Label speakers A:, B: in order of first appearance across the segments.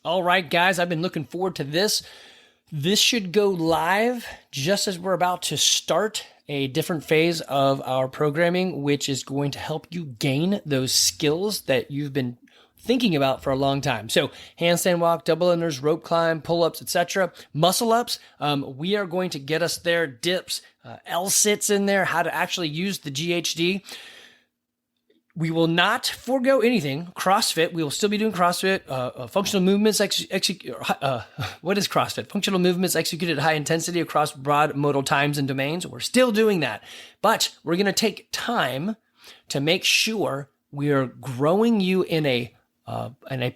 A: All right, guys, I've been looking forward to this. This should go live just as we're about to start a different phase of our programming, which is going to help you gain those skills that you've been thinking about for a long time. So handstand walk, double unders, rope climb, pull-ups, etc. Muscle ups, we are going to get us there. Dips, L-sits in there, how to actually use the GHD. We will not forego anything. CrossFit, we will still be doing CrossFit, functional movements, what is CrossFit? Functional movements executed at high intensity across broad modal times and domains. We're still doing that, but we're going to take time to make sure we are growing you in a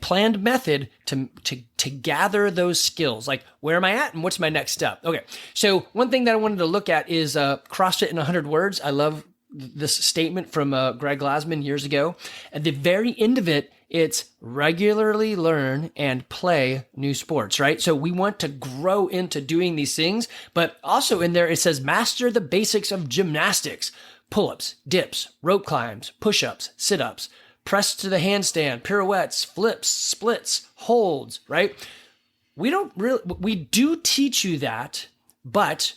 A: planned method to gather those skills. Like, where am I at and what's my next step? Okay. So one thing that I wanted to look at is CrossFit in 100 words. I love this statement from Greg Glassman years ago. At the very end of it, it's regularly learn and play new sports, right? So we want to grow into doing these things, but also in there, it says master the basics of gymnastics, pull-ups, dips, rope climbs, push-ups, sit-ups, press to the handstand, pirouettes, flips, splits, holds, right? We do teach you that, but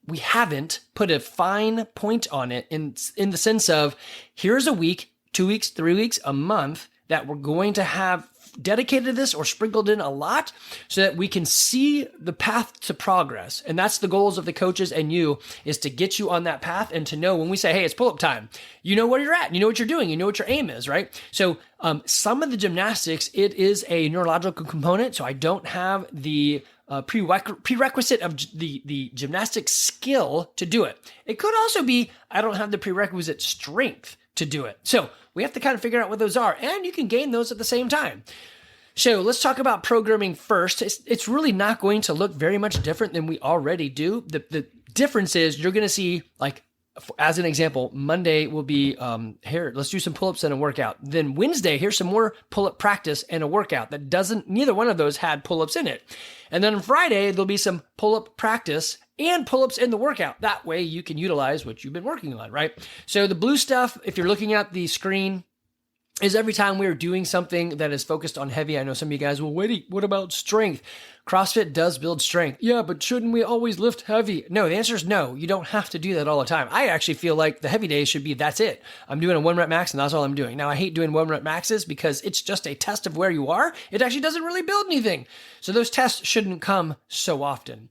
A: we haven't put a fine point on it in the sense of, here's a week, 2 weeks, 3 weeks, a month that we're going to have dedicated to this or sprinkled in a lot so that we can see the path to progress. And that's the goals of the coaches and you, is to get you on that path and to know when we say, hey, it's pull-up time, you know where you're at, you know what you're doing, you know what your aim is, right? So some of the gymnastics, it is a neurological component. So I don't have the prerequisite of the gymnastic skill to do it. It could also be, I don't have the prerequisite strength to do it. So we have to kind of figure out what those are, and you can gain those at the same time. So let's talk about programming first. It's really not going to look very much different than we already do. The difference is you're going to see, like, as an example, Monday will be, here, let's do some pull-ups and a workout. Then Wednesday, here's some more pull-up practice and a workout neither one of those had pull-ups in it. And then on Friday, there'll be some pull-up practice and pull-ups in the workout. That way you can utilize what you've been working on, right? So the blue stuff, if you're looking at the screen, is every time we're doing something that is focused on heavy. I know some of you guys will, wait, what about strength? CrossFit does build strength. Yeah, but shouldn't we always lift heavy? No, the answer is no. You don't have to do that all the time. I actually feel like the heavy days should be, that's it. I'm doing a 1 rep max and that's all I'm doing. Now, I hate doing 1 rep maxes because it's just a test of where you are. It actually doesn't really build anything. So those tests shouldn't come so often.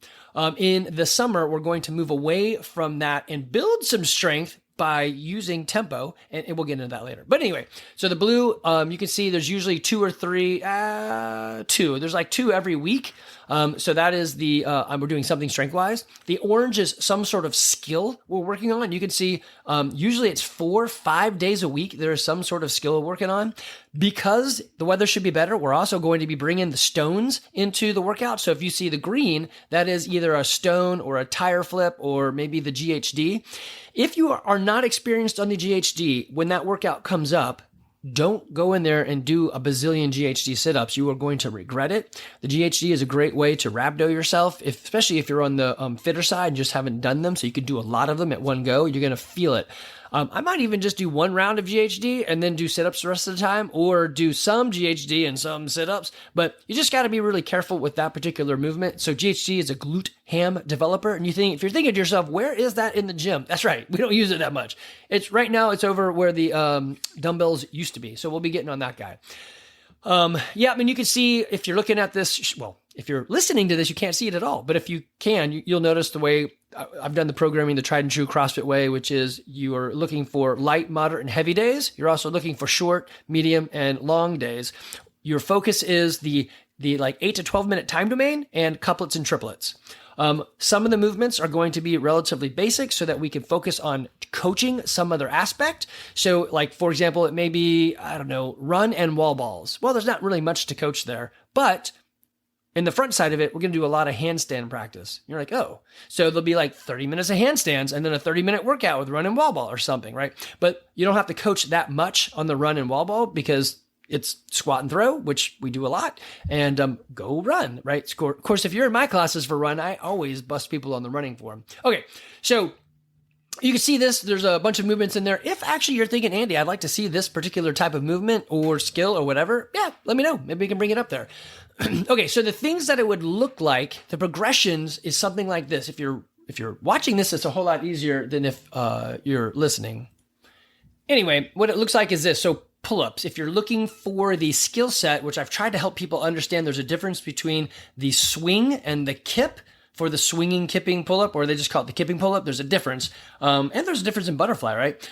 A: In the summer, we're going to move away from that and build some strength by using tempo, and we'll get into that later. But anyway, so the blue, you can see there's usually 2 or 3, 2. There's like 2 every week. So that is we're doing something strength-wise. The orange is some sort of skill we're working on. You can see, usually it's 4, 5 days a week. There is some sort of skill we're working on. Because the weather should be better, we're also going to be bringing the stones into the workout. So if you see the green, that is either a stone or a tire flip or maybe the GHD. If you are not experienced on the GHD, when that workout comes up, don't go in there and do a bazillion GHD sit-ups. You are going to regret it. The GHD is a great way to rhabdo yourself, especially if you're on the fitter side and just haven't done them. So you could do a lot of them at one go. You're going to feel it. I might even just do 1 round of GHD and then do sit-ups the rest of the time, or do some GHD and some sit-ups, but you just got to be really careful with that particular movement. So GHD is a glute ham developer, and if you're thinking to yourself, where is that in the gym? That's right. We don't use it that much. Right now it's over where the dumbbells used to be. So we'll be getting on that guy. Yeah, I mean, you can see if you're looking at this, well, if you're listening to this, you can't see it at all. But if you can, you'll notice the way I've done the programming, the tried and true CrossFit way, which is you are looking for light, moderate, and heavy days. You're also looking for short, medium, and long days. Your focus is the like 8 to 12 minute time domain and couplets and triplets. Some of the movements are going to be relatively basic so that we can focus on coaching some other aspect. So like, for example, it may be, I don't know, run and wall balls. Well, there's not really much to coach there, but in the front side of it, we're going to do a lot of handstand practice. You're like, oh, so there'll be like 30 minutes of handstands and then a 30-minute workout with run and wall ball or something, right? But you don't have to coach that much on the run and wall ball because it's squat and throw, which we do a lot, and go run, right? Of course, if you're in my classes for run, I always bust people on the running form. Okay, so You can see this. There's a bunch of movements in there. If actually you're thinking, Andy, I'd like to see this particular type of movement or skill or whatever, yeah, let me know. Maybe we can bring it up there. Okay, so the things that it would look like, the progressions is something like this. If you're watching this, it's a whole lot easier than if you're listening. Anyway, what it looks like is this. So pull-ups. If you're looking for the skill set, which I've tried to help people understand, there's a difference between the swing and the kip. For the swinging kipping pull-up, or they just call it the kipping pull-up, there's a difference. And there's a difference in butterfly, right?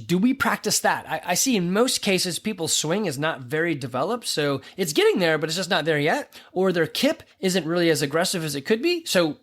A: Do we practice that? I see in most cases, people's swing is not very developed. So it's getting there, but it's just not there yet. Or their kip isn't really as aggressive as it could be. So,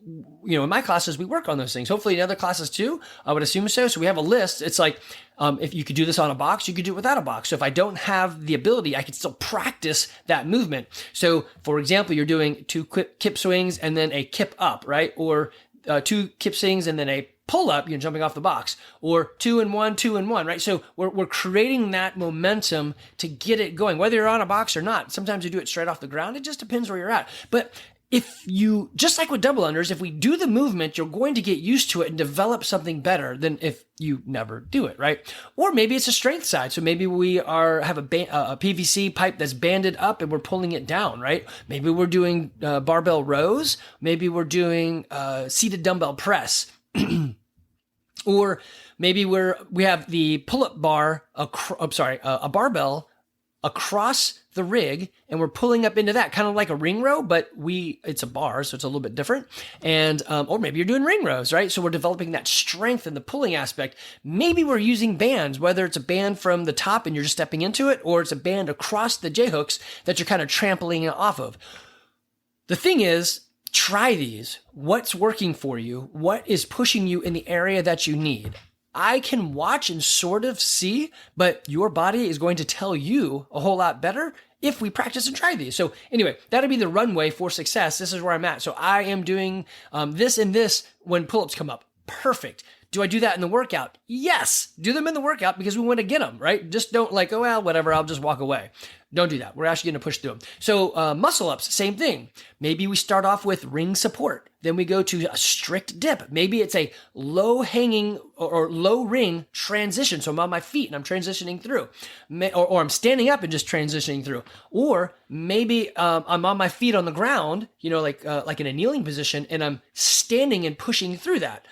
A: in my classes, we work on those things. Hopefully in other classes too, I would assume so. So we have a list. It's like, if you could do this on a box, you could do it without a box. So if I don't have the ability, I can still practice that movement. So for example, you're doing 2 kip swings and then a kip up, right? Or 2 kip swings and then a pull up, you're jumping off the box, or 2 and 1, 2 and 1, right? So we're creating that momentum to get it going, whether you're on a box or not. Sometimes you do it straight off the ground. It just depends where you're at. But if you, just like with double unders, if we do the movement, you're going to get used to it and develop something better than if you never do it, right? Or maybe it's a strength side. So maybe we have a PVC pipe that's banded up and we're pulling it down, right? Maybe we're doing barbell rows. Maybe we're doing seated dumbbell press. Or maybe we have the pull-up bar, a barbell across the rig, and we're pulling up into that, kind of like a ring row, but it's a bar, so it's a little bit different. And or maybe you're doing ring rows, right? So we're developing that strength in the pulling aspect. Maybe we're using bands, whether it's a band from the top and you're just stepping into it, or it's a band across the J-hooks that you're kind of trampling off of. The thing is, try these. What's working for you? What is pushing you in the area that you need? I can watch and sort of see, but your body is going to tell you a whole lot better if we practice and try these. So anyway, that'll be the runway for success. This is where I'm at. So I am doing this and this when pull-ups come up. Perfect. Do I do that in the workout? Yes. Do them in the workout because we want to get them, right? Just don't like, oh, well, whatever, I'll just walk away. Don't do that. We're actually going to push through them. So muscle ups, same thing. Maybe we start off with ring support. Then we go to a strict dip. Maybe it's a low hanging or low ring transition. So I'm on my feet and I'm transitioning through. Or I'm standing up and just transitioning through. Or maybe I'm on my feet on the ground, like in a kneeling position, and I'm standing and pushing through that.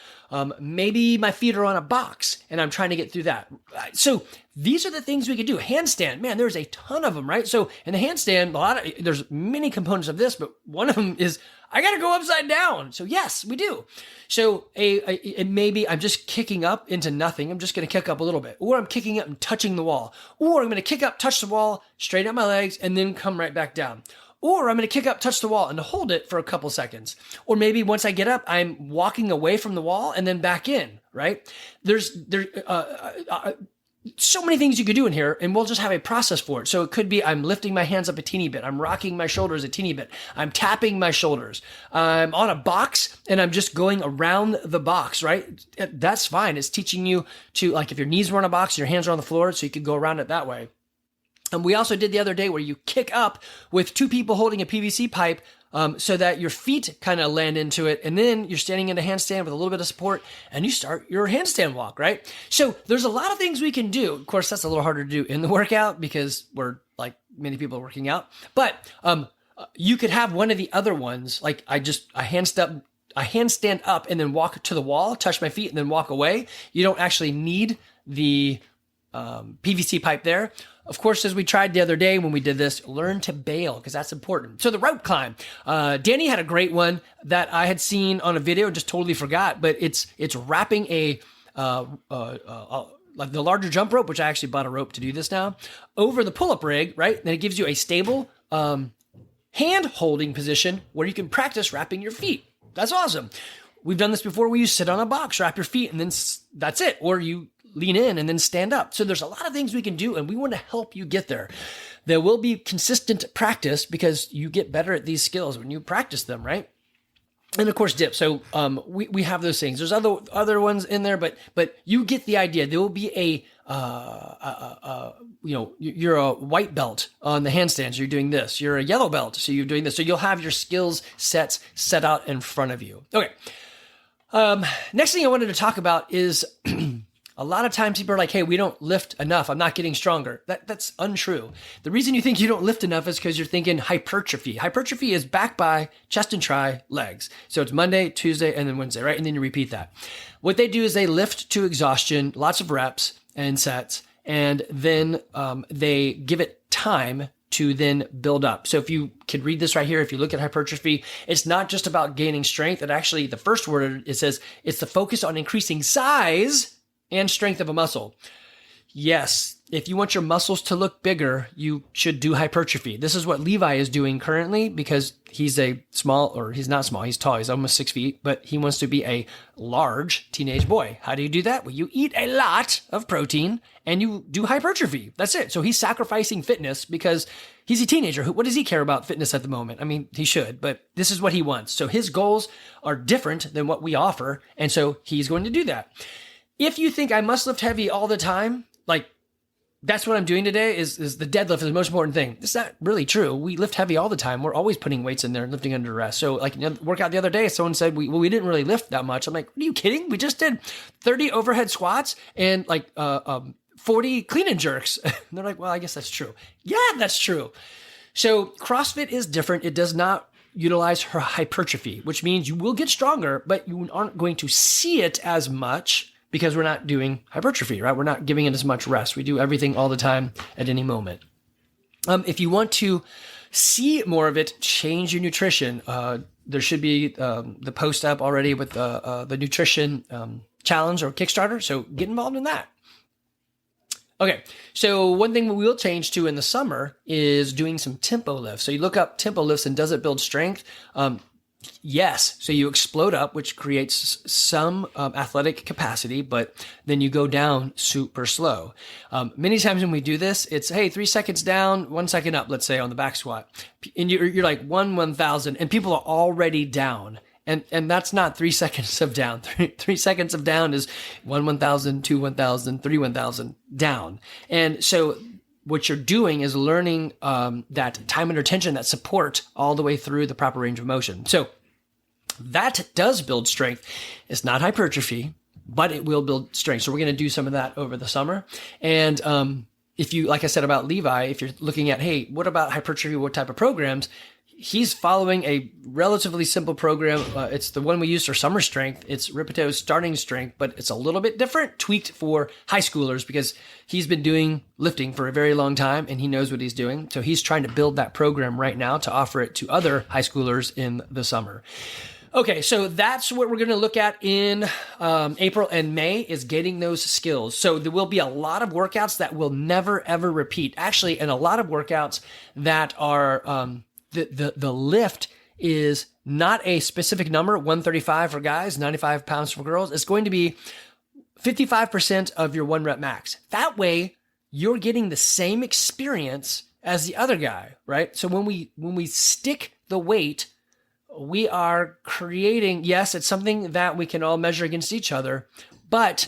A: Maybe my feet are on a box and I'm trying to get through that. So these are the things we could do. Handstand, man, there's a ton of them, right? So in the handstand, there's many components of this, but one of them is I got to go upside down. So yes, we do. So maybe I'm just kicking up into nothing. I'm just going to kick up a little bit, or I'm kicking up and touching the wall, or I'm going to kick up, touch the wall, straighten out my legs, and then come right back down. Or I'm going to kick up, touch the wall, and hold it for a couple seconds. Or maybe once I get up, I'm walking away from the wall and then back in, right? There's so many things you could do in here, and we'll just have a process for it. So it could be I'm lifting my hands up a teeny bit. I'm rocking my shoulders a teeny bit. I'm tapping my shoulders. I'm on a box, and I'm just going around the box, right? That's fine. It's teaching you to, like, if your knees were on a box, your hands are on the floor, so you could go around it that way. And we also did the other day where you kick up with 2 people holding a PVC pipe so that your feet kind of land into it. And then you're standing in a handstand with a little bit of support and you start your handstand walk, right? So there's a lot of things we can do. Of course, that's a little harder to do in the workout because we're like many people are working out. But you could have one of the other ones. Like I handstand up and then walk to the wall, touch my feet and then walk away. You don't actually need the PVC pipe there. Of course, as we tried the other day when we did this, learn to bail because that's important. So the rope climb. Danny had a great one that I had seen on a video and just totally forgot, but it's wrapping like the larger jump rope, which I actually bought a rope to do this now, over the pull-up rig, right? Then it gives you a stable hand holding position where you can practice wrapping your feet. That's awesome. We've done this before where you sit on a box, wrap your feet, and then that's it. Or you lean in and then stand up. So there's a lot of things we can do, and we want to help you get there. There will be consistent practice because you get better at these skills when you practice them, right? And of course, dip. So we have those things. There's other ones in there, but you get the idea. There will be you're a white belt on the handstands. You're doing this. You're a yellow belt, so you're doing this. So you'll have your skills sets set out in front of you. Okay. Next thing I wanted to talk about is a lot of times people are like, hey, we don't lift enough. I'm not getting stronger. That's untrue. The reason you think you don't lift enough is because you're thinking hypertrophy. Hypertrophy is back by chest and tri, legs. So it's Monday, Tuesday, and then Wednesday, right? And then you repeat that. What they do is they lift to exhaustion, lots of reps and sets, and then they give it time to then build up. So if you could read this right here, if you look at hypertrophy, it's not just about gaining strength. It actually, the first word, it says it's the focus on increasing size and strength of a muscle. Yes, if you want your muscles to look bigger, you should do hypertrophy. This is what Levi is doing currently because he's a small, or he's not small, he's tall, he's almost 6 feet, but he wants to be a large teenage boy. How do you do that? Well, you eat a lot of protein and you do hypertrophy. That's it. So he's sacrificing fitness because he's a teenager. What does he care about fitness at the moment? I mean, he should, but this is what he wants. So his goals are different than what we offer. And so he's going to do that. If you think I must lift heavy all the time, like that's what I'm doing today is the deadlift is the most important thing. It's not really true. We lift heavy all the time. We're always putting weights in there and lifting under rest. So like workout the other day, someone said, we didn't really lift that much. I'm like, are you kidding? We just did 30 overhead squats and like 40 clean and jerks. And they're like, well, I guess that's true. Yeah, that's true. So CrossFit is different. It does not utilize her hypertrophy, which means you will get stronger, but you aren't going to see it as much because we're not doing hypertrophy, right? We're not giving it as much rest. We do everything all the time at any moment. If you want to see more of it, change your nutrition. There should be the post up already with the nutrition challenge or Kickstarter. So get involved in that. Okay, so one thing we will change to in the summer is doing some tempo lifts. So you look up tempo lifts and does it build strength? Yes. So you explode up, which creates some athletic capacity, but then you go down super slow. Many times when we do this, it's, hey, 3 seconds down, 1 second up, let's say on the back squat. And you're like 1,000 and people are already down. And that's not 3 seconds of down. 3 seconds of down is 1,000, 2 1,000, 3 1,000 down. And so what you're doing is learning that time under tension, that support all the way through the proper range of motion. So that does build strength. It's not hypertrophy, but it will build strength. So we're going to do some of that over the summer. And if you, like I said about Levi, if you're looking at, hey, what about hypertrophy? What type of programs? He's following a relatively simple program. It's the one we use for summer strength. It's Ripeto's starting strength, but it's a little bit different, tweaked for high schoolers because he's been doing lifting for a very long time and he knows what he's doing. So he's trying to build that program right now to offer it to other high schoolers in the summer. Okay, so that's what we're going to look at in April and May is getting those skills. So there will be a lot of workouts that will never, ever repeat. Actually, and a lot of workouts that are the lift is not a specific number, 135 for guys, 95 pounds for girls. It's going to be 55% of your 1 rep max. That way, you're getting the same experience as the other guy, right? So when we stick the weight, we are creating, yes, it's something that we can all measure against each other, but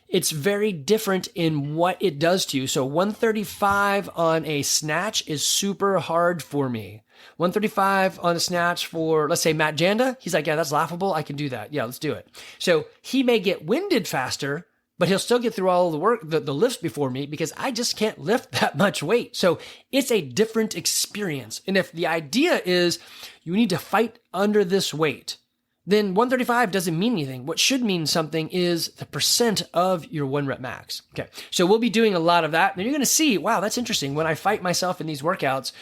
A: it's very different in what it does to you. So 135 on a snatch is super hard for me. 135 on a snatch for, let's say, Matt Janda, he's like, yeah, that's laughable. I can do that. Yeah, let's do it. So he may get winded faster, but he'll still get through all the work, the lifts before me because I just can't lift that much weight. So it's a different experience. And if the idea is you need to fight under this weight, then 135 doesn't mean anything. What should mean something is the percent of your 1 rep max. Okay. So we'll be doing a lot of that. And you're going to see, wow, that's interesting. When I fight myself in these workouts,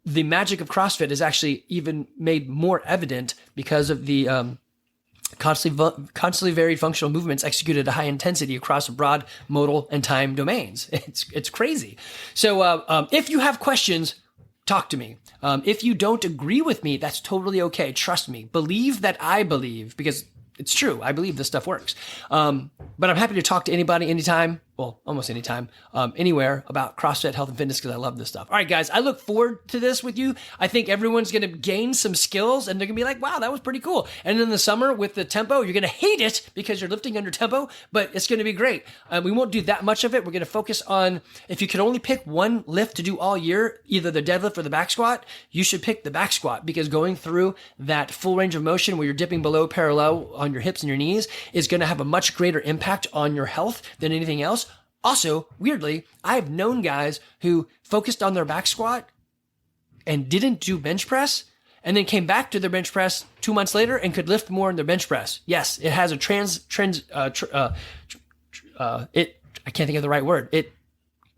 A: the magic of CrossFit is actually even made more evident because of the constantly varied functional movements executed at high intensity across broad modal and time domains. It's crazy. So if you have questions, talk to me. If you don't agree with me, that's totally okay. Trust me. Believe that I believe because it's true. I believe this stuff works. But I'm happy to talk to anybody anytime. well, almost anytime, anywhere about CrossFit, health, and fitness because I love this stuff. All right, guys, I look forward to this with you. I think everyone's going to gain some skills and they're going to be like, wow, that was pretty cool. And in the summer with the tempo, you're going to hate it because you're lifting under tempo, but it's going to be great. We won't do that much of it. We're going to focus on, if you could only pick one lift to do all year, either the deadlift or the back squat, you should pick the back squat because going through that full range of motion where you're dipping below parallel on your hips and your knees is going to have a much greater impact on your health than anything else. Also, weirdly, I've known guys who focused on their back squat and didn't do bench press and then came back to their bench press 2 months later and could lift more in their bench press. Yes, it has a I can't think of the right word. It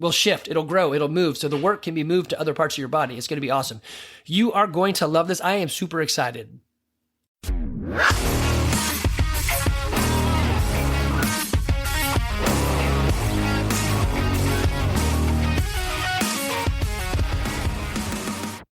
A: will shift. It'll grow. It'll move. So the work can be moved to other parts of your body. It's going to be awesome. You are going to love this. I am super excited.